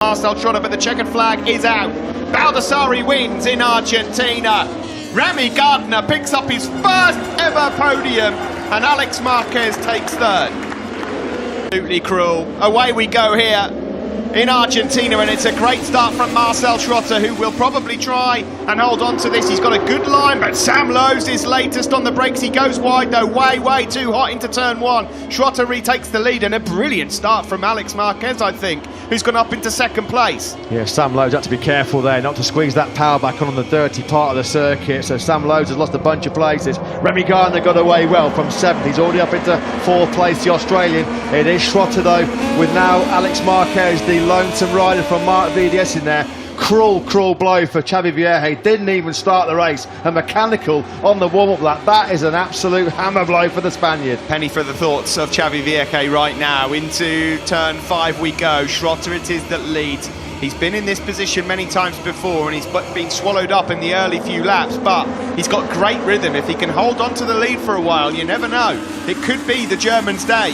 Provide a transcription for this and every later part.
Marcel Trotter, but the checkered flag is out. Baldassarri wins in Argentina. Remy Gardner picks up his first ever podium, and Alex Marquez takes third. Absolutely cruel. Away we go here in Argentina, and it's a great start from Marcel Trotter, who will probably try and hold on to this. He's got a good line, but Sam Lowes is latest on the brakes. He goes wide though, way too hot into turn one. Trotter retakes the lead, and a brilliant start from Alex Marquez, I think, who's gone up into second place. Yeah, Sam Lowes had to be careful there not to squeeze that power back on the dirty part of the circuit, so Sam Lowes has lost a bunch of places. Remy Gardner got away well from 7th. He's already up into 4th place, the Australian. It is Trotter though, with now Alex Marquez, the lonesome rider from Mark VDS in there. Cruel blow for Xavi Vierge. Didn't even start the race. A mechanical on the warm-up lap. That is an absolute hammer blow for the Spaniard. Penny for the thoughts of Xavi Vierge right now. Into turn 5 we go. Trotter it is that leads. He's been in this position many times before, and he's been swallowed up in the early few laps, but he's got great rhythm. If he can hold on to the lead for a while, you never know. It could be the German's day.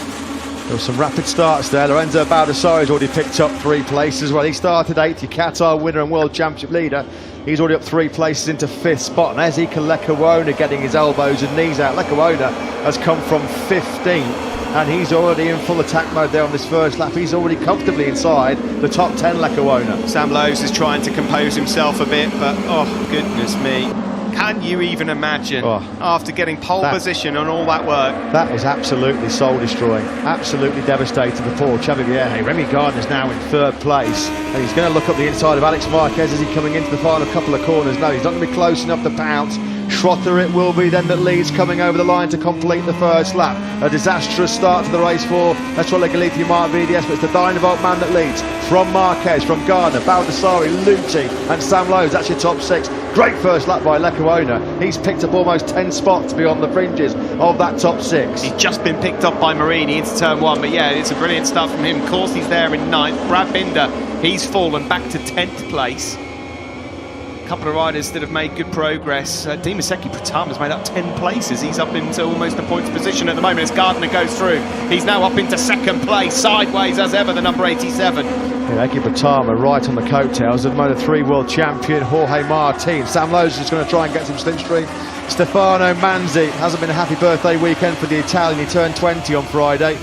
There were some rapid starts there. Lorenzo Baldassarri's already picked up 3 places. Well, he started 8th, the Qatar winner and World Championship leader. He's already up 3 places into 5th spot. And Ezekiel Lecuona getting his elbows and knees out. Lecuona has come from 15th, and he's already in full attack mode there on this first lap. He's already comfortably inside the top 10, Lecuona. Sam Lowes is trying to compose himself a bit, but oh, goodness me. Can you even imagine, after getting pole position on all that work? That is absolutely soul-destroying, absolutely devastating for poor Xavi Vierge. Remy Gardner's now in 3rd place, and he's going to look up the inside of Alex Marquez as he's coming into the final couple of corners. No, he's not going to be close enough to pounce. Trotter it will be then that leads, coming over the line to complete the first lap. A disastrous start to the race for Estrella Galicia Mark VDS, but it's the Dynavolt man that leads. From Marquez, from Gardner, Baldassarri, Lutti and Sam Lowes. That's your top 6. Great first lap by Lecuona. He's picked up almost 10 spots beyond the fringes of that top 6. He's just been picked up by Marini into turn 1, but yeah, it's a brilliant start from him. Of course, he's there in 9th. Brad Binder, he's fallen back to 10th place. A couple of riders that have made good progress. Dimaseki Pratama's made up 10 places. He's up into almost the points position at the moment as Gardner goes through. He's now up into 2nd place, sideways as ever, the number 87. Yeah, Eki Pratama right on the coattails of Moto3 world champion Jorge Martin. Sam Lowes is going to try and get some slipstream. Stefano Manzi, hasn't been a happy birthday weekend for the Italian. He turned 20 on Friday.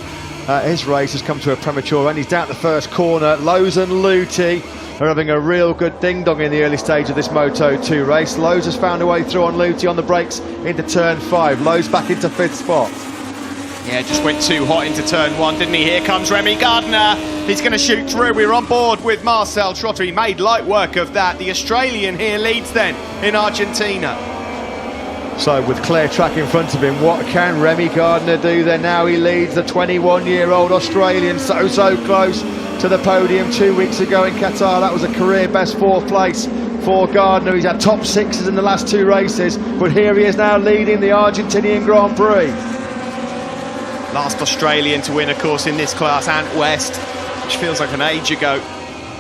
His race has come to a premature end. He's down at the first corner. Lowes and Lutti are having a real good ding-dong in the early stage of this Moto2 race. Lowes has found a way through on Lutti on the brakes into turn 5. Lowes back into 5th spot. Yeah, just went too hot into turn 1, didn't he? Here comes Remy Gardner. He's going to shoot through. We're on board with Marcel Trotter. He made light work of that. The Australian here leads then in Argentina. So with clear track in front of him, what can Remy Gardner do then? Now he leads, the 21-year-old Australian, so close to the podium 2 weeks ago in Qatar. That was a career best 4th place for Gardner. He's had top 6s in the last 2 races, but here he is now leading the Argentinian Grand Prix. Last Australian to win, of course, in this class, Ant West, which feels like an age ago.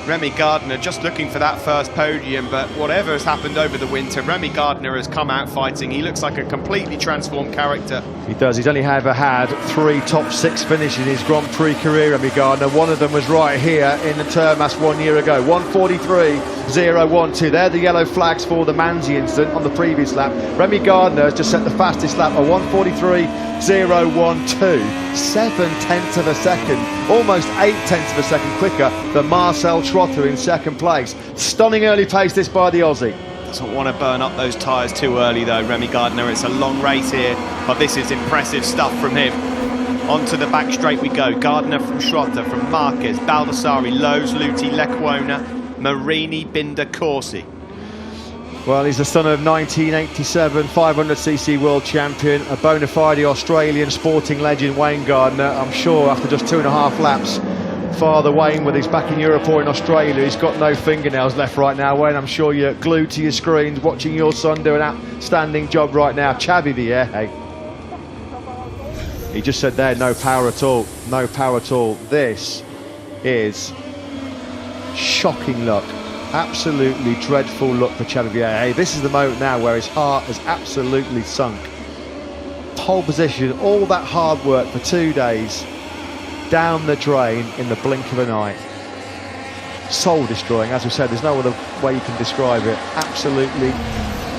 Remy Gardner just looking for that first podium, but whatever has happened over the winter, Remy Gardner has come out fighting. He looks like a completely transformed character. He does. He's only ever had 3 top 6 finishes in his Grand Prix career, Remy Gardner. One of them was right here in the Termas 1 year ago. 1:43.012. They're the yellow flags for the Manzi incident on the previous lap. Remy Gardner has just set the fastest lap of 1:43.012. 7/10 of a second, almost 8/10 of a second quicker than Marcel Trotter in 2nd place. Stunning early pace this by the Aussie. Doesn't want to burn up those tyres too early though, Remy Gardner. It's a long race here, but this is impressive stuff from him. Onto the back straight we go. Gardner from Trotter, from Marquez, Baldassarri, Lowes, Lutti, Lecuona, Marini, Binder, Corsi. Well, he's the son of 1987 500cc world champion, a bona fide Australian sporting legend Wayne Gardner. I'm sure after just 2.5 laps, Father Wayne, whether he's back in Europe or in Australia, he's got no fingernails left right now. Wayne, I'm sure you're glued to your screens watching your son do an outstanding job right now. Xavi Vierge. He just said there, no power at all, no power at all. This is shocking luck. Absolutely dreadful look for Xavi Vierge. This is the moment now where his heart has absolutely sunk. Pole position, all that hard work for 2 days, down the drain in the blink of an eye. soul destroying. As we said, there's no other way you can describe it. Absolutely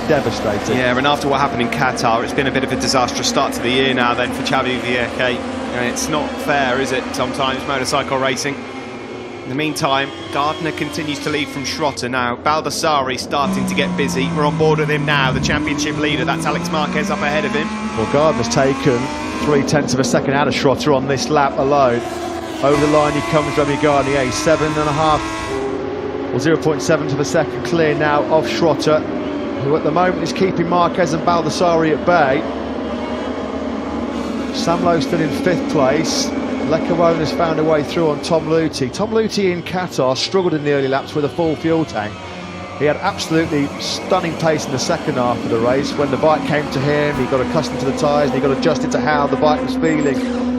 devastating. Yeah, and after what happened in Qatar, it's been a bit of a disastrous start to the year now then for Xavi Vierque. And it's not fair, is it, sometimes, motorcycle racing. In the meantime, Gardner continues to lead from Schrotter now. Baldassarri starting to get busy. We're on board with him now, the championship leader. That's Alex Marquez up ahead of him. Well, Gardner's taken 0.3 of a second out of Schrotter on this lap alone. Over the line he comes, Remy Gardner, 7.5 or 0.7 of a second clear now of Schrotter, who at the moment is keeping Marquez and Baldassarri at bay. Sam Lowe still in 5th place. Lecavone has found a way through on Tom Luthi. Tom Luthi in Qatar struggled in the early laps with a full fuel tank. He had absolutely stunning pace in the second half of the race. When the bike came to him, he got accustomed to the tyres and he got adjusted to how the bike was feeling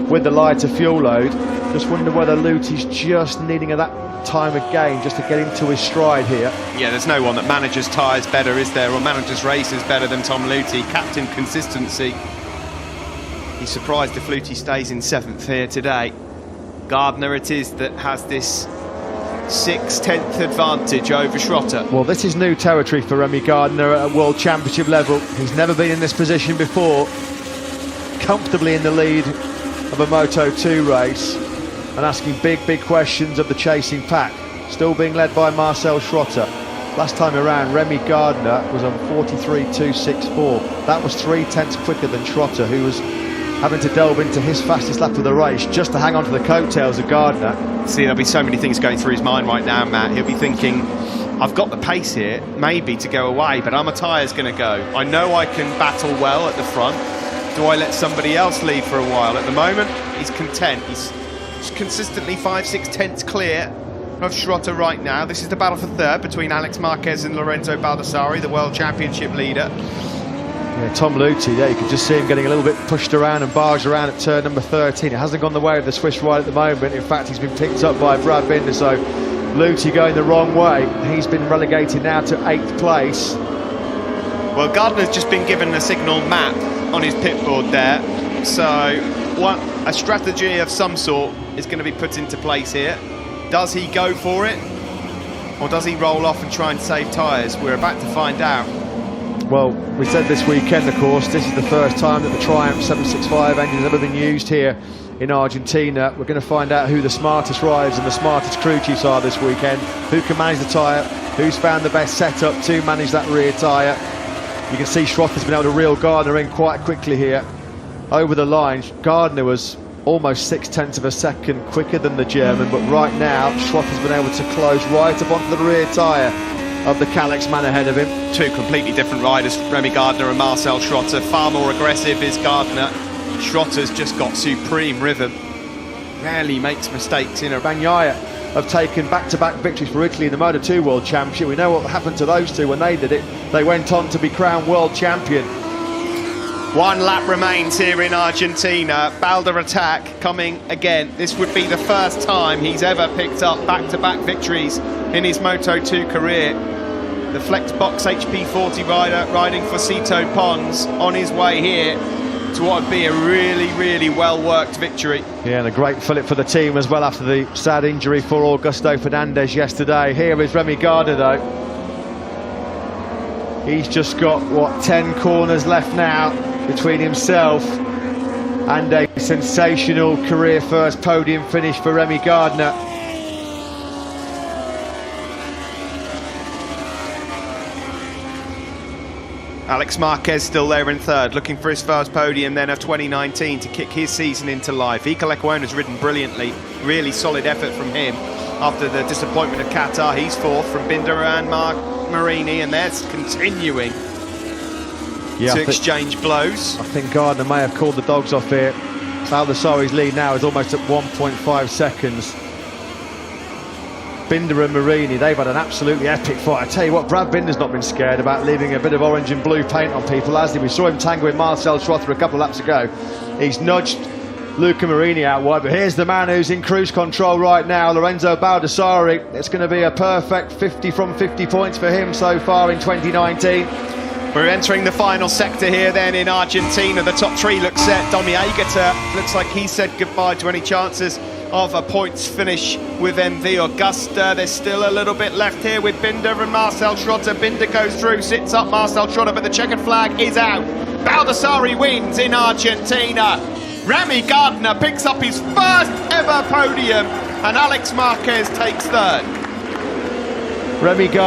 with the lighter fuel load. Just wonder whether Luthi's just needing that time again just to get into his stride here. Yeah, there's no one that manages tyres better, is there, or manages races better than Tom Luthi. Captain consistency. He's surprised if Luthi stays in 7th here today. Gardner it is that has this 6/10 advantage over Schrotter. Well, this is new territory for Remy Gardner at a World Championship level. He's never been in this position before. Comfortably in the lead of a Moto2 race and asking big questions of the chasing pack. Still being led by Marcel Schrotter. Last time around, Remy Gardner was on 43.264. That was 0.3 quicker than Schrotter, who was having to delve into his fastest lap of the race just to hang on to the coattails of Gardner. See, there'll be so many things going through his mind right now, Matt. He'll be thinking, I've got the pace here, maybe to go away, but are my tyres going to go? I know I can battle well at the front. Do I let somebody else lead for a while? At the moment, he's content. He's consistently 5/6 clear of Schrotter right now. This is the battle for 3rd between Alex Marquez and Lorenzo Baldassarri, the World Championship leader. Yeah, Tom Luthi, there you can just see him getting a little bit pushed around and barged around at turn number 13. It hasn't gone the way of the Swiss ride at the moment. In fact, he's been picked up by Brad Binder, so Luthi going the wrong way. He's been relegated now to 8th place. Well, Gardner's just been given a signal map on his pit board there, so a strategy of some sort is going to be put into place here. Does he go for it, or does he roll off and try and save tyres? We're about to find out. Well, we said this weekend, of course, this is the first time that the Triumph 765 engine has ever been used here in Argentina. We're going to find out who the smartest riders and the smartest crew chiefs are this weekend, who can manage the tyre, who's found the best setup to manage that rear tyre. You can see Schrotter's been able to reel Gardner in quite quickly here. Over the line, Gardner was almost 0.6 of a second quicker than the German, but right now, Schrotter's been able to close right up onto the rear tyre of the Kalex man ahead of him. Two completely different riders, Remy Gardner and Marcel Schrotter. Far more aggressive is Gardner. Schrotter's just got supreme rhythm. Rarely makes mistakes in a... Bagnaia have taken back-to-back victories for Italy in the Moto2 World Championship. We know what happened to those two when they did it. They went on to be crowned world champion. 1 lap remains here in Argentina. Balder attack coming again. This would be the first time he's ever picked up back-to-back victories in his Moto2 career. The Flexbox HP40 rider riding for Cito Pons on his way here to what would be a really well-worked victory. Yeah, and a great fillip for the team as well after the sad injury for Augusto Fernandez yesterday. Here is Remy Gardner though. He's just got, what, 10 corners left now between himself and a sensational career first podium finish for Remy Gardner. Alex Marquez still there in 3rd, looking for his first podium then of 2019 to kick his season into life. Ika Lecuona's ridden brilliantly, really solid effort from him. After the disappointment of Qatar, he's 4th from Binder and Marini, and they're continuing to exchange blows. I think Gardner may have called the dogs off here. Baldassarri's lead now is almost at 1.5 seconds. Binder and Marini, they've had an absolutely epic fight. I tell you what, Brad Binder's not been scared about leaving a bit of orange and blue paint on people, has he? We saw him tangle with Marcel Schrotter a couple of laps ago. He's nudged Luca Marini out wide, but here's the man who's in cruise control right now, Lorenzo Baldassarri. It's going to be a perfect 50 from 50 points for him so far in 2019. We're entering the final sector here then in Argentina. The top 3 looks set. Domi Aegerter looks like he said goodbye to any chances of a points finish within the Augusta. There's still a little bit left here with Binder and Marcel Schrotter. Binder goes through, sits up Marcel Schrotter, but the checkered flag is out. Baldassari wins in Argentina. Remy Gardner picks up his first ever podium, and Alex Marquez takes third. Remy Gardner